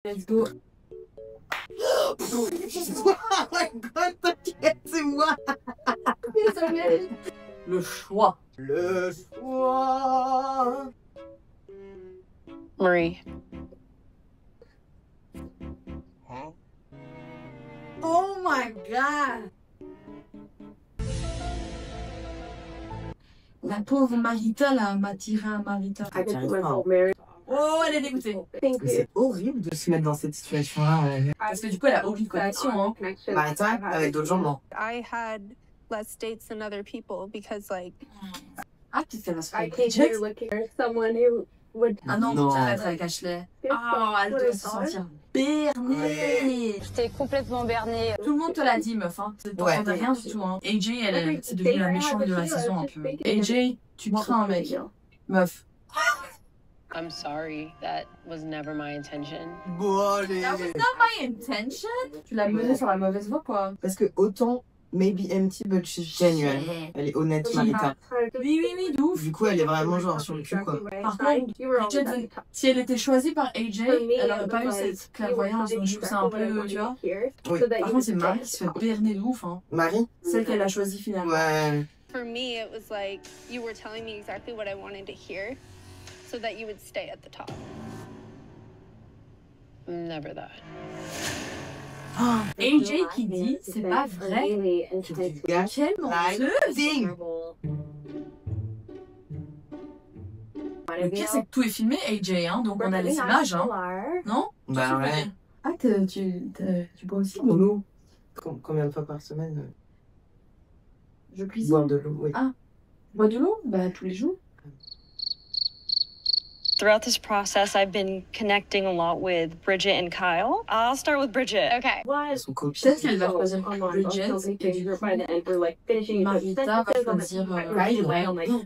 Let's go. Oh my god, t'inquiète, c'est moi. Le choix. Le choix. Marie. Huh? Oh my god. La pauvre Marita là m'a tiré un Marita. Oh, elle est dégoûtée. C'est horrible de se mettre dans cette situation-là. Parce que du coup, elle a aucune connexion. Hein. Marita, avec d'autres gens, non. I had less dates than other people because, like, Ah, peut-être qu'elle va se faire I think you're looking for someone who would. Ah non, Non. ça va être avec Ashley. Ah, elle doit se sentir bernée. j'étais complètement bernée. Tout le monde te l'a dit, meuf. Hein. T'entendais rien du tout. Hein. AJ, c'est devenu la méchante de la saison un peu. AJ, tu crains, mec. Meuf. I'm sorry. That was never my intention. Bon, allez. That was not my intention. Tu l'as menée sur la mauvaise voie, quoi. Parce que autant, maybe empty, but she's genuine. Elle est honnête, Marita. Oui, de ouf. Du coup, elle est vraiment genre sur le cul, quoi. Par contre, si elle était choisie par AJ, elle aurait pas eu cette clairvoyance. Donc je trouve ça un peu, tu vois. Oui. Par contre, c'est Marie qui se fait berner de ouf. Hein. Marie? Celle qu'elle a choisie finalement. Ouais. For me, it was like you were telling me exactly what I wanted to hear so that you would stay at the top. Never that. Oh, AJ qui dit, c'est pas vrai. Quelle menteuse! Le pire, c'est que tout est filmé, AJ, hein, donc on a les images, hein. Non? Bah ouais. Ah, tu bois aussi Pour nous, combien de fois par semaine Je cuisine. boire de l'eau, oui. Ah. Bois de l'eau? Bah, tous les jours. Throughout this process, I've been connecting a lot with Bridget and Kyle. I'll start with Bridget. Okay. Son copine. Peut-être qu'elle va choisir Bridget, et du coup, Marita va choisir Kyle.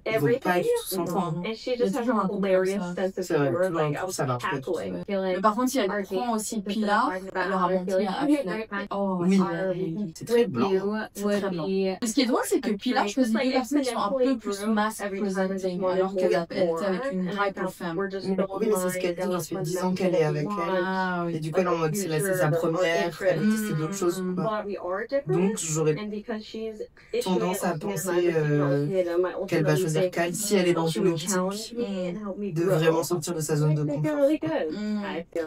Ils vont pas du tout s'entendre. Il y a toujours un couple comme ça. C'est vrai, toujours un couple, ça marche pas du tout. Mais par contre, si elle prend aussi Pilar, elle aura menti à Ashley. Oh, Oui, ouais. c'est très blanc. C'est très blanc. Mais ce qui est drôle, c'est que Pilar choisit deux personnes qui sont un peu plus mass presenting, alors qu'elle était avec une hyper femme. Oui, mais c'est ce qu'elle dit, ça fait 10 ans qu'elle est avec elle. Ah oui. Et du coup, elle est en mode, c'est sa première, elle a testé d'autres choses, quoi. Donc, j'aurais tendance à penser qu'elle va choisir Kyle si elle est dans une optique de vraiment sortir de sa zone de confort.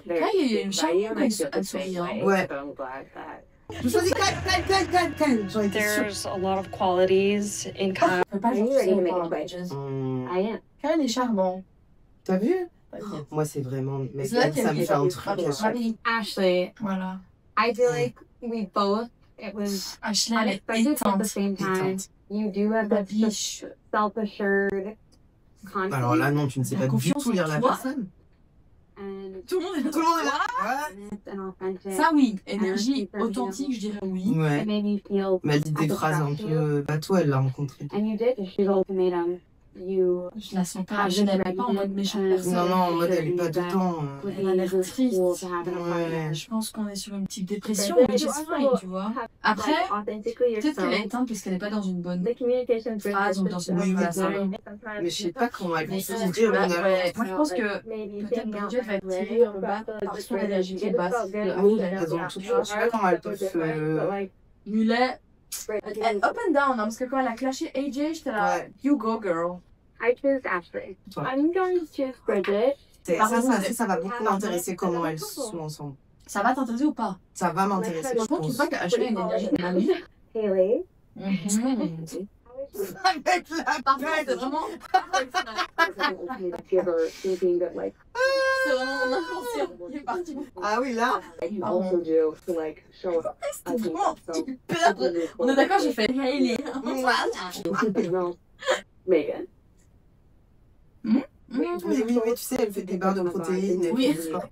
Kyle est charmant quand elle sourit. Hein. Ouais. Je choisis Kyle. J'en étais sûre. There's a lot of qualities in Kyle. Fais pas genre ça par la Bridges. Kyle est charmant. T'as vu? Moi, c'est vraiment... Mais ça me fait un truc. Ashley, Voilà. I feel like we both, it was Ashley, elle est unexpected, but at the éteinte. same time, Éteinte. you do have La this biche. self-assured confidence. Alors là, non, tu ne sais La pas du confiance tout en lire la toi. personne. And Tout le monde est là. Tout le monde est là. honest and authentic. Ça oui, énergie authentique, je dirais oui. Ouais. It made me feel, Mais elle dit des phrases un peu bateau, elle l'a rencontrée. and you did, she's ultimatum. You Je la sens pas, je n'aime pas en mode méchante personne. Non, en mode elle est pas dedans. Elle a l'air triste. Ouais. Je pense qu'on est sur une petite dépression, But mais you c'est also fine, tu vois. Après, peut-être qu'elle est éteinte parce qu'elle n'est pas dans une bonne phase ou dans une bonne phase. Mais je sais pas comment elle Mais peut se c'est dire. ouais. Moi, je pense que peut-être Bridget va être tirée vers le bas par son énergie qui est basse. Elles ont tout. Je sais pas comment elles peuvent se... Mulet, elle up and down, hein, parce que quand elle a clashé AJ, j'étais là, Ouais. you go girl. I choose Ashley. Toi. I'm going to choose Bridget. Ça va beaucoup m'intéresser comment elles sont ensemble. Ça va t'intéresser ou pas? Ça va m'intéresser, je Franchement, tu pense. trouves pas qu'Ashley a une énergie de mamie? Haley. Avec la Parfois, c'est vraiment... C'est vraiment mon inconscient qui est parti. Ah oui, là. Also do to like show up. C'était vraiment hyper... On est d'accord, j'ai fait Hailey. Megan. Mais tu sais, elle fait des barres de protéines. Elle Oui. fait du sport.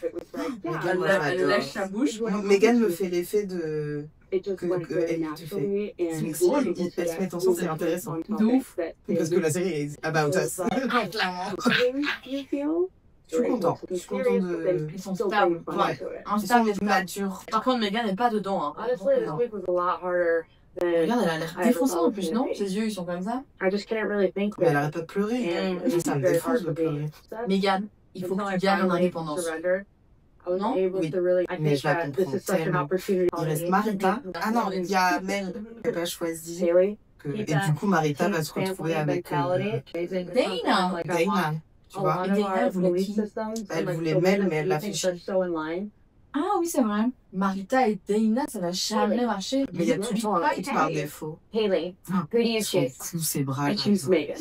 Elle moi, j'adore. lèche sa bouche. Megan me fait l'effet de... It just que went elle very te naturally, fait. and Si elles se mettent ensemble, c'est intéressant. De ouf. Parce que la série est about us. You feel? Je suis content. Je suis content de... Ils sont stables. Ouais. Instable et Ils sont matures. Par contre, Megan n'est pas dedans. Hein. Honestly, this week was a lot harder than Regarde, elle a l'air défoncée en plus, non? Ses yeux, ils sont comme ça. I just couldn't really think. Mais elle arrête pas de pleurer. Ça me défonce de pleurer. Megan, il faut que tu gardes une indépendance. Non? Oui, mais je la comprends tellement. Il reste Marita. Ah non, il y a Mel qu'elle a choisi. Et du coup, Marita va se retrouver avec Dana! Dana. Tu vois? Et Dana, elle voulait qui? Elle voulait Mel, mais elle l'a fait chier. Ah oui, c'est vrai. Marita et Dana, ça va jamais marcher. Mais il y a tout le temps un truc par défaut. Haley, Ah, who do you ils sont choose? fous, ces bras. I choose Megan.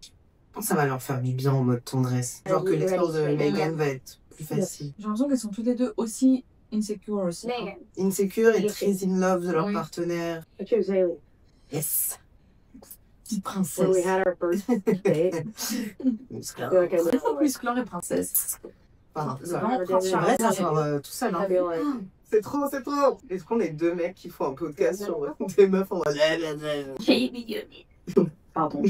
Je pense que ça va leur faire du bien en mode tendresse. Genre que l'histoire de Megan va être plus facile. J'ai l'impression qu'elles sont toutes les deux aussi insecure aussi. Megan. Insecure et très in love de leur Oui. partenaire. I choose Haley. Yes. Petite When we princesse. had our first date, I feel like I C'est trop plus Chlore et princesse. Pardon, C'est vraiment tu principal. restes asseoir tout seul. Hein. feel like C'est trop, c'est trop. Est-ce qu'on est deux mecs qui font un podcast sur des meufs en mode... Pardon.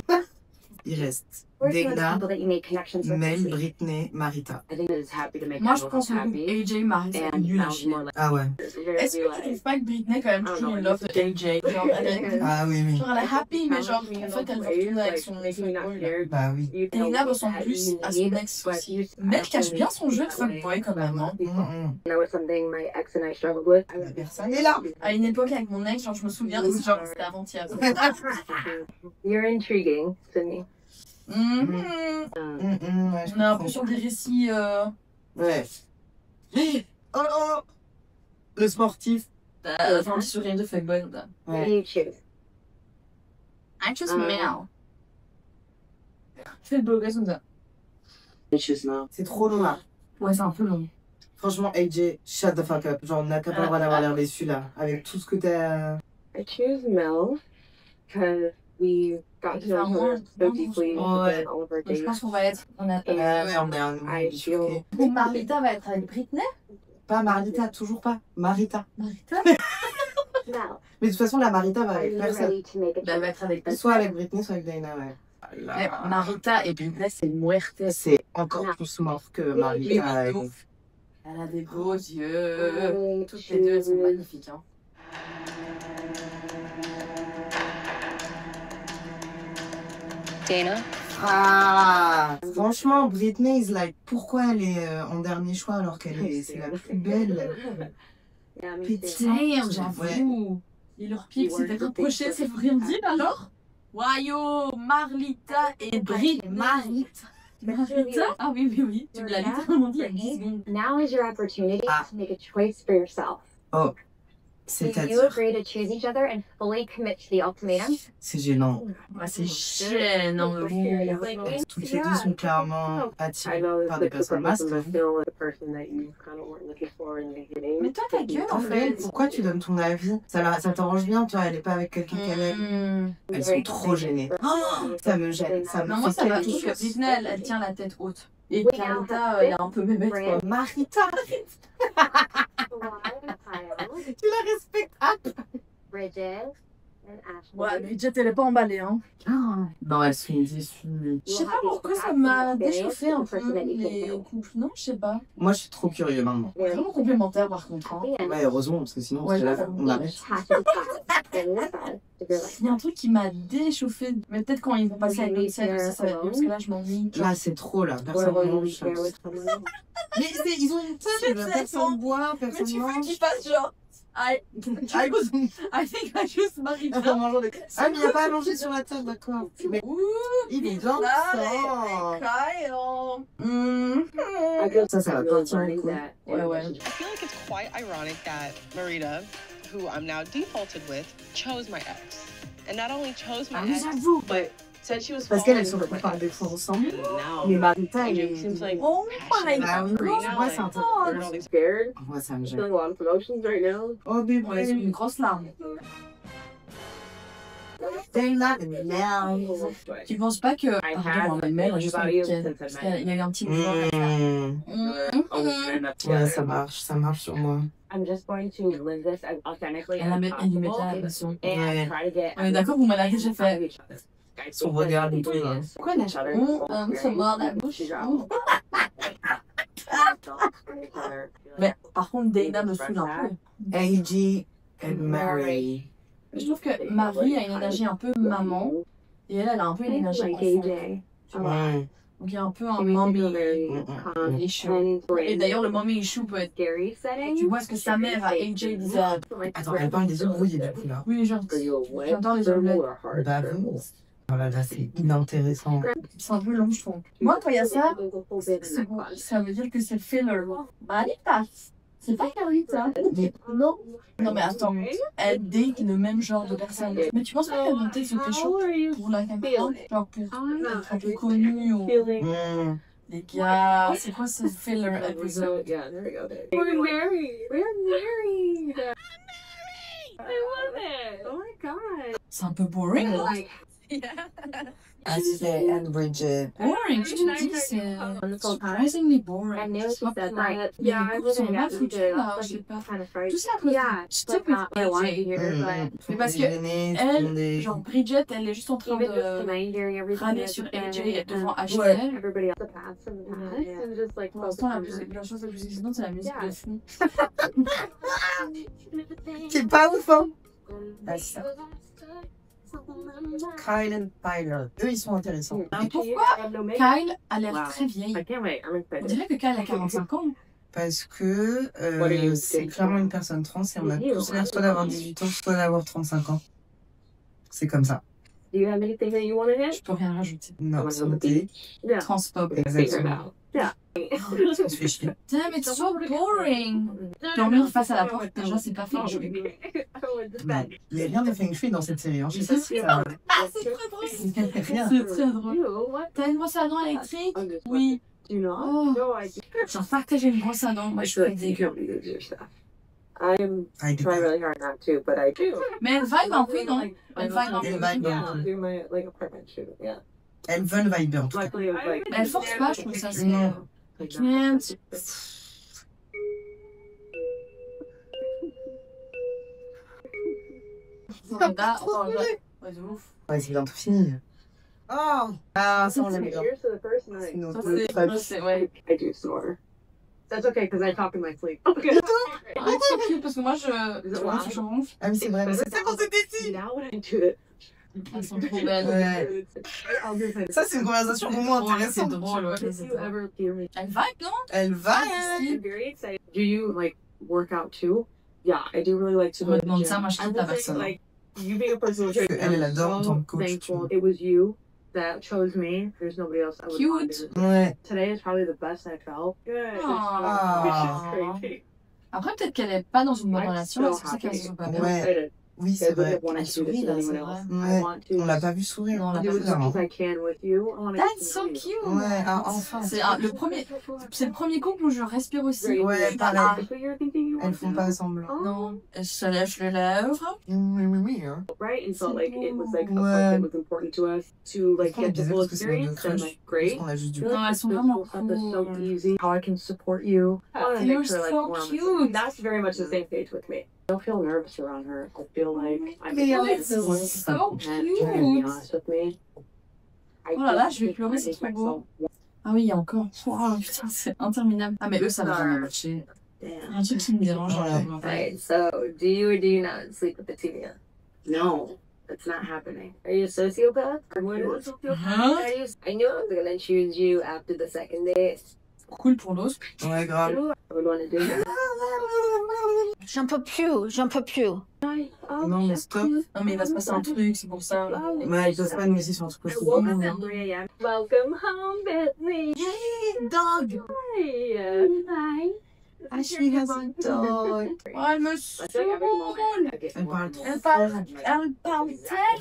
Il reste where's the Dana, people that you make connections with? Mel, Britney, Marita. I think it is happy to make Moi, je Carol pense que happy. AJ Marie, c'est And nul à sounds chier. more like Ah ouais. Est-ce que tu trouves pas que Britney est quand même toujours in love de AJ? Genre, elle est... Ah oui, oui. Genre, elle est happy, mais genre, en fait, elle veut retourner avec son fuckboy. Bah oui. Dana ressemble plus à son ex aussi. Mel cache bien son jeu de fuckboy quand même. Hein. know it's something my ex and I struggled with. La personne est là. À une époque avec mon ex, genre, je me souviens, genre, c'était avant-hier. You're intriguing, Sydney. Mhm. Ouais, je On est un comprends. peu sur des récits. Ouais. Oh oh. Le sportif. Enfin, un petit sourire de fuckboy. Who do Ouais. you choose? I choose Mel. Fais le beau gosse comme ça. C'est trop long là. Ouais, c'est un peu long. Franchement, AJ, shut the fuck up. Genre, on n'a qu'à pas le droit d'avoir l'air déçu là. Avec tout ce que t'as. I choose Mel because we got to know her so deeply Ouais. in all of our Donc, je dates. pense qu'on va être. On a... Ouais, on est un I bifurqué. Et Marita va être avec Britney. Pas Marita, toujours pas. Marita. Marita Mel, Mais de toute façon, la Marita va are avec you personne. ready to make a Elle va choice? être avec Soit avec Britney, soit avec Dana, ouais. Eh, Marita et Britney, c'est muerte. C'est encore plus mort que Marita. Oui, ouf. Elle a des beaux yeux. Toutes les deux, elles sont magnifiques. Hein. Dana? Ah, franchement, Britney is like, pourquoi elle est en dernier choix alors qu'elle est, c'est la plus belle. Yeah, me Petit. too. Damn, j'avoue. Et leur pied s'était rapproché, c'est rien dit alors? Wayo, Marlita et Britney. Marita. Ah oui, oui, oui. Tu me l'as littéralement dit il y a 10 secondes. Now is your opportunity Ah. to make a choice for yourself. Do you C'est-à-dire, agree to choose each other and fully commit to the ultimatum? c'est gênant. Ouais, c'est gênant. Toutes les deux sont clairement I attirées know par it's des personnes masques. masques. Mais toi, ta gueule, en En fait, fait. pourquoi tu donnes ton avis? Ça t'arrange bien, toi, elle est pas avec quelqu'un qu'elle aime. Elles sont trop gênées. Oh, ça me gêne, ça me Non, moi, fait ça va. quelque Je trouve que chose. Britney, elle tient la tête haute. Et Oui, Carlita, elle est un peu mémette, quoi. Marita, tu la respectes. Ah. Bridget and Ashley. Ouais, mais Jet, elle est pas emballée, hein. Non, elles sont déçues. Je sais pas pourquoi ça m'a déchauffé un peu les couples. Non, je sais pas. Moi, je suis trop curieux maintenant. Vraiment complémentaire, par contre. Hein. Ouais, heureusement, parce que sinon, Ouais, on arrête. Il y a un truc qui m'a déchauffé. Mais peut-être quand ils vont passer à une autre scène aussi, ça va être mieux, parce que là, je m'ennuie. Là, c'est trop, là. Personne ne mange. Mais ils ont une C'est table, personne boit, Mais personne tu veux mange. qu'ils fassent genre. I think I choose Marita. Ah, mais il n'y a pas à manger sur la table, d'accord. Mais Ouh, il est dans le sang. Ça va partir en couille. Ouais, ouais. I feel like it's quite ironic that Marita, who I'm now defaulted with, chose my ex. And not only chose my ex, J'avoue. but said she was Parce qu'elles falling sont for par Britney. des fois ensemble. Now, Mais Marita, elle AJ seems like Oh my Ah oui, god. moi, c'est un truc. we're all these Scared? Moi, ça me gêne. Feeling a lot of emotions right now. Oh, Ouais, c'est une bébé. grosse larme. Dana, merde. Tu penses pas que. Pardon, ma mère, juste un week-end. Parce qu'il y a eu un petit mouvement comme ça. Ouais, ça marche sur moi. I'm just going to live this as authentically Elle as lui met possible la pression. Ouais. and try to get On est d'accord, vous m'avez rien j'ai fait. Son regard et tout, là. Pourquoi elle Se mord la bouche. Mais par contre, Dana me saoule un peu. AJ and Mary. Je trouve que Marie a une énergie un peu maman. Et elle a un peu une énergie enfant. Ouais. Donc il y a un peu un She makes me feel mommy very calm issue. and Et d'ailleurs, le mommy issue peut être... scary setting. Tu vois ce que sa mère à AJ disait. Attends, elle parle des yeux brouillés du coup là. Oui, j'adore les omelettes. Bah bon. Oh là là, c'est inintéressant. C'est un peu long, je trouve. Moi, quand il y a ça, c'est bon. Ça veut dire que c'est filler. Marita. C'est pas Carlita. Non. Non, mais attends. Elle date le même genre de personne. Mais tu penses pas qu'elle montait ce pécho pour la caméra? Genre pour être un peu connue ou... Les gars, c'est quoi ce filler épisode? Yeah, there we go. We're married. We're married. I love it. Oh my god. C'est un peu boring, non? Ah, c'est Anne Bridget. Boring, je te dis, c'est surprisingly boring. knew she said that. Il y a beaucoup sont mal foutus là, je sais pas. Kind of fright. Tout ça à cause Yeah, de stupid I wanted to AJ. hear, but Mais parce que elle, genre Bridget, elle est juste en train even just de tonight hearing everything râler that's sur been AJ devant and HDL. everybody else, the past and the past, and just like Pour l'instant, focus on la chose la plus excitante, c'est la musique de fond. C'est pas ouf, hein? that. Ah, c'est ça. Kyle and Tyler. Eux, ils sont intéressants. Pourquoi Kyle a l'air très vieille? I can't wait. I'm On excited. dirait que Kyle a 45 ans. Parce que What do you c'est think? clairement une personne trans et on a tous l'air soit d'avoir 18 ans, soit d'avoir 35 ans. C'est comme ça. Do you have anything that you want to hit? Je peux rien rajouter. Non, c'est noté. Yeah. Transphobe. Figure it Exactement. out. Yeah. Ça se fait chier. Damn, it's so boring. Dormir face à la porte, déjà, c'est pas fait. Non, il n'y a rien de feng shui dans cette série. Hein. Je sais pas si ça... Ah, c'est très drôle. Rien. C'est très drôle. T'as une brosse à dents électrique? Oui. Do you not? Oh. No, I do. Genre, partager une brosse à dents. Moi, je suis dégueu. I'm Ah, il est trying really hard not to, but I do. Mais elle vibe un peu, non? Elle vibe un Elle peu. vibe un Yeah, peu. do my like apartment shoot. Yeah. Elles veulent viber en tout cas. Luckily, it was like. Mais elle force pas, je trouve ça. C'est... Non. Can't. Ouais, de ouf. Ouais, c'est bientôt fini. Oh! Ah, ça, on l'aime bien. Here's to the first C'est night. notre Ça, truc. c'est, ouais. I do snore. That's okay, because I talk in my sleep. Okay. Ah, c'est cute parce que moi, je ronfle. Ah oui, c'est vrai. Mais c'est ça qu'on s'était dit! Now when I do it. Elles sont trop belles. Ouais. I'll do it. Ça, c'est une conversation vraiment Ouais, c'est intéressante. drôle, ouais. If you ever hear me, Elle vibe, non? Elle va. I'm very excited. Do you like work out too? Yeah, I do really like to On go me to the demande gym. ça, moi, je I quitte will la say, personne. like, you being a personal trainer, Elle, elle adore en I'm tant so que coach, tu vois. thankful it was you that chose me. There's nobody else I would want Cute. to. Ouais. Today is probably the best I felt. Good. Aww. Which is crazy. Après, peut-être qu'elle est pas dans une bonne relation, c'est pour ça qu'elle se sent pas bien. Ouais. Excited. Oui, I c'est vrai. wouldn't want Elle to do this sourit, to là, anyone c'est else. vrai. I Ouais. want to On l'a pas vu sourire. Non, on l'a do pas as vu. much as I can with you. I want to That's so cute. Ouais, ah, enfin. C'est c'est le premier couple où je respire aussi. Ouais, pareil. That's what you're thinking you Elles want font to pas do? semblant. Oh, Non, elle se lèche les lèvres. Oui, oui, oui. Hein. right? And so like it was like a Ouais. part that was important to us to like On get the disait full parce que c'est notre experience and crush. like Parce great. qu'on a juste du I feel Non, like elles this sont vraiment stuff is so cool. easy. How I can support you. I wanna You're make her, like, so more on the- cute. That's very much the same page with me. I don't feel nervous around her. I feel like I'm Mais Oh, elle it's est so and be cute. honest with me. I Oh là là, just je vais pleurer, think c'est trop beau. myself- Ah oui, il y a encore. Oh putain, c'est interminable. Ah, mais eux, ça va vraiment matcher. Il y a un truc qui me dérange dans leur voix. Alright, so do you or do you not sleep with the Tina? No, that's not happening. Are you a sociopath? What is a sociopath? Hein? I knew I was gonna choose you after the second date. Cool pour l'autre. Ouais, grave. I would want to do that. J'en peux plus, j'en peux plus. Non, mais stop. Non, mais il va se passer un truc, c'est pour ça. Ouais, ils peuvent pas nous laisser sur un truc I aussi. woke up at 3 a.m. Welcome home, Bethany. Yay, dog! Hi. Hi. Ashley has a dog. Oh, elle me I feel like every moment saoule. I get Elle more parle and trop more. Elle parle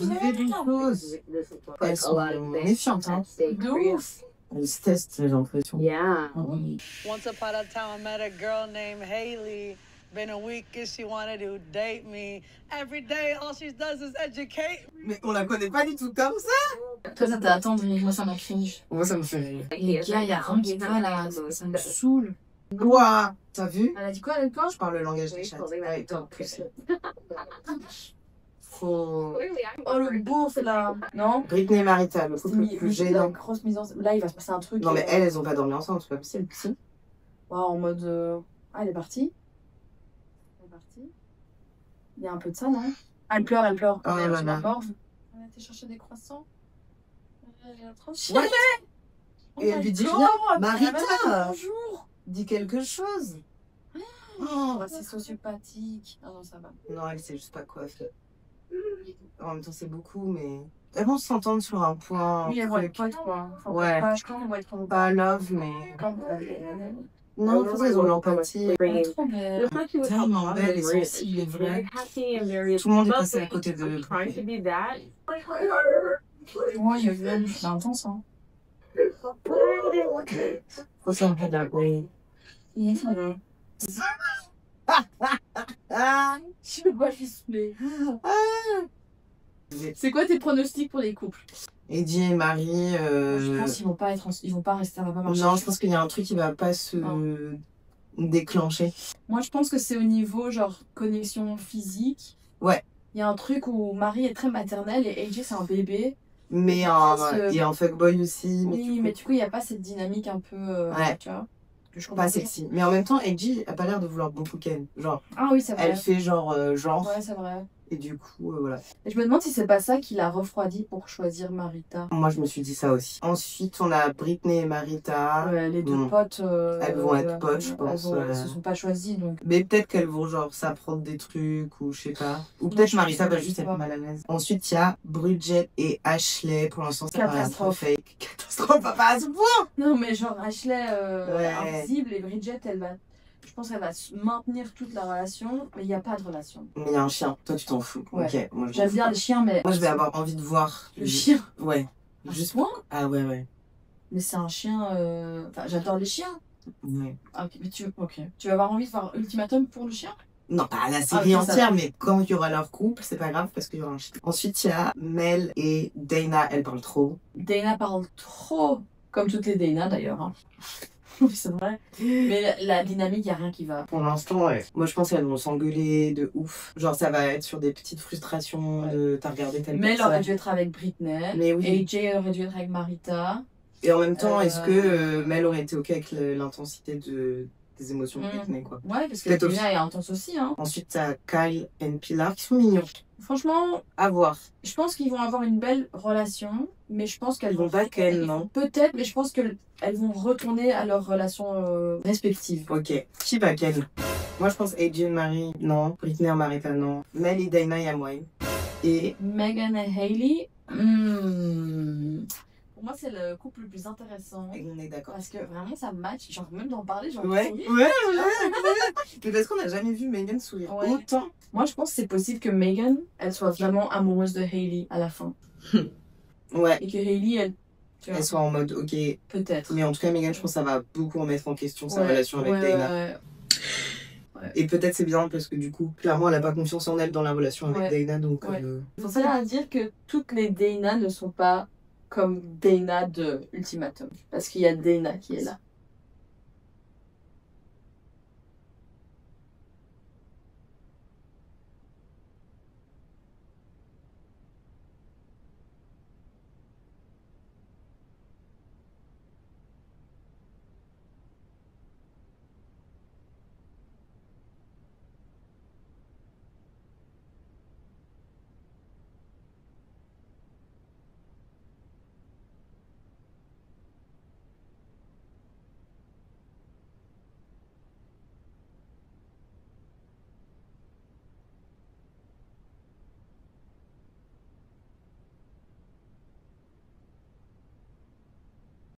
Vous vivez d'une tellement. chose. This is what- Elles A sont lot of things méfiantes, hein. at stake De for you. ouf. Elles se testent, j'ai l'impression. Yeah. Once upon a time, I met a girl named Haley. Been a week and she wanted to date me. Every day, all she does is educate me. Mais on la connaît pas du tout comme ça. Toi, ça t'a attendri. Moi, ça m'a cringe. Moi, ça me fait rire. Les gars, il y a rien qui va là. Ça me saoule. Quoi? T'as vu? Elle a dit quoi, elle, quand Je parle le langage des chats. Ouais, toi, plus. Faut... Oh, le bouffe là. Non? Britney et Marita, le C'est couple le plus gênant. grosse mise en scène. Là, il va se passer un truc. Non, mais elles ont pas dormi ensemble, c'est pas possible. Si. Wow, en mode. Ah, elle est partie. Elle est partie. Il y a un peu de ça, non? Ah, elle pleure, elle pleure. Oh là là. Elle a été chercher des croissants. Elle est en train de What? chialer. Et elle lui dit God, rien. elle a même pas dit Marita, bonjour. dis quelque chose. Oh, c'est sociopathique. Ah non, ça va. Non, elle sait juste pas quoi faire. En même temps, c'est beaucoup, mais... Elles vont s'entendre sur un point. Oui, elles vont être potes, quoi. Enfin, Ouais. je crois qu'elles vont être Pas love, mais... comme Non, je pense qu'elles ont l'empathie. trop belle. Tellement belle et sensible et vraie. Tout le monde est passé à côté de... Ouais, il y a eu c'est intense, hein. Faut s'en faire d'abord. Oui, ça va. Ah, Je sais pas, je suis saoulée. C'est quoi tes pronostics pour les couples? Eddie et Marie... Je pense qu'ils vont pas être ils vont pas rester, ça va pas marcher. Non, je pense qu'il y a un truc qui va pas se déclencher. Moi, je pense que c'est au niveau, genre, connexion physique. Ouais. Il y a un truc où Marie est très maternelle et AJ, c'est un bébé. Mais il y a un fuckboy aussi. Oui, mais du coup, il n'y a pas cette dynamique un peu, ouais. tu vois, que je Pas comprends. sexy. Mais en même temps, Eddie a pas l'air de vouloir beaucoup Ken. Genre, Ah oui, c'est vrai. elle fait genre. Ouais, c'est vrai. Et du coup, voilà. Et je me demande si c'est pas ça qui l'a refroidi pour choisir Marita. Moi, je me suis dit ça aussi. Ensuite, on a Britney et Marita. Ouais, les deux potes. Elles vont être potes, je pense. Elles se sont pas choisies, donc. Mais peut-être qu'elles vont genre s'apprendre des trucs ou je sais pas. Ou peut-être Marita va juste être mal à l'aise. Ensuite, il y a Bridget et Ashley. Pour l'instant, ça paraît un peu fake. Catastrophe, pas à ce point. Non, mais genre Ashley ouais. invisible et Bridget, elle va. Je pense qu'elle va maintenir toute la relation, mais il n'y a pas de relation. Mais il y a un chien. Toi, tu t'en fous. Ouais. Ok. Moi, j'aime bien les chiens, mais. Moi, je vais avoir envie de voir. Le chien. Ouais. Juste moi. Ah ouais, ouais. Mais c'est un chien. Enfin, j'adore les chiens. Ouais. Ah, ok, mais tu vas avoir envie de voir Ultimatum pour le chien? Non, pas la série entière, mais quand il y aura leur couple, c'est pas grave parce qu'il y aura un chien. Ensuite, il y a Mel et Dana, elle parle trop. Dana parle trop. Comme toutes les Dana d'ailleurs. Hein. Oui, c'est vrai. Mais la dynamique, il n'y a rien qui va. Pour l'instant, ouais. Moi, je pense qu'elles vont s'engueuler de ouf. Genre, ça va être sur des petites frustrations de t'as regardé telle Mais elle personne. aurait dû être avec Britney. Mais oui. AJ aurait dû être avec Marita. Et en même temps, est-ce que Mel aurait été OK avec l'intensité des émotions de Britney, quoi? Ouais, parce que Britney est intense aussi, hein. Ensuite, t'as Kyle et Pilar qui sont mignons. Franchement, à voir. Je pense qu'ils vont avoir une belle relation, mais je pense qu'elles vont pas Ken, non? Peut-être, mais je pense qu'elles vont retourner à leur relation respective. Ok. Qui va Ken? Moi, je pense AJ et Marie, non. Britney et Marita, non. Mel et Dana et Amway. Et Megan et Hailey. Pour moi, c'est le couple le plus intéressant. Et on est d'accord. Parce que vraiment, ça match. Genre, même d'en parler, genre. Ouais. Mais parce qu'on n'a jamais vu Megan sourire autant. Moi, je pense que c'est possible que Megan, elle soit vraiment amoureuse de Hailey à la fin. Ouais. Et que Hailey, elle soit en mode, ok. Peut-être. Mais en tout cas, Megan, je pense que ça va beaucoup remettre en question sa relation avec Dana. Et peut-être c'est bien parce que du coup, clairement, elle n'a pas confiance en elle dans la relation avec Dana. Donc, faut ça dire que toutes les Dana ne sont pas comme Dana de Ultimatum. Parce qu'il y a Dana qui est là.